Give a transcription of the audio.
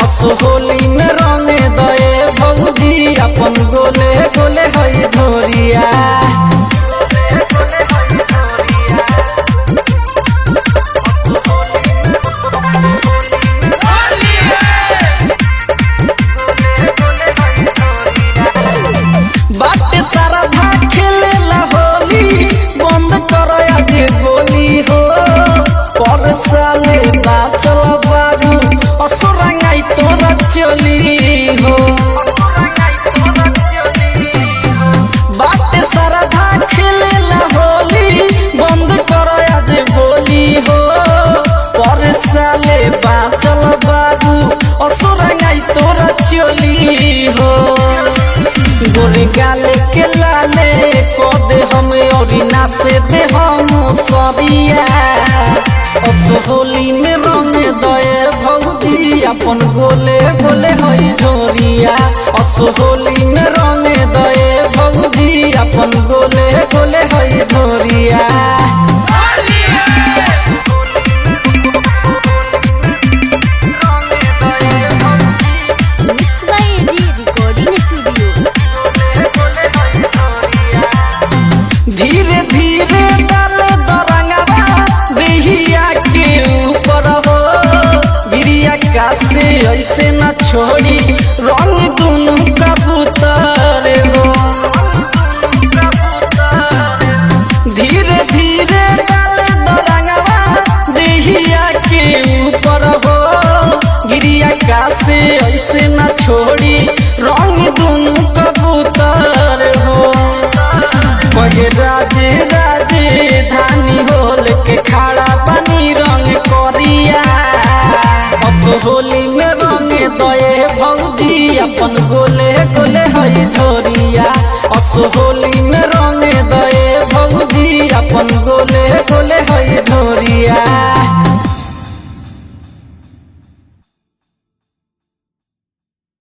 असो होली में रंगे दए भौजी अपन गोले गोले हई ढोरिया। बाटे सारा धा खेलेला होली बंद कर आज गोली हो पर साले बाचल बारू असो रंगाई तोरा चली हो। बाटे सारा धा खेलेला होली बंद कर आज गोली हो पर साले बाचल बारू असो रंगाई तोरा चली हो। गोरे गाले के लाले कदे हमें और नाचे दे हम सरिया। असो होली में रंग दए भौजी अपन गोले गोले हई ढोरिया। असो होली में रंग दए भौजी अपन गोले गोले हई ढोरिया। धीरे धीरे डाले दरंगवा देहिया के ऊपर हो गिरिया का से ऐसे न छोड़ी रंग दुनु कबूतर हो। धीरे धीरे डाले दरंगवा देहिया के ऊपर हो गिरिया का से ऐसे न छोड़ी रंग दुनु कबूतर हो। कहे राजे राजे धानी होल के खाड़ा पानी रंग करिया। असो होली में रंग दए भौजी अपन गोले गोले हई ढोरिया। असो होली में रंग दए भौजी अपन गोले गोले हई ढोरिया।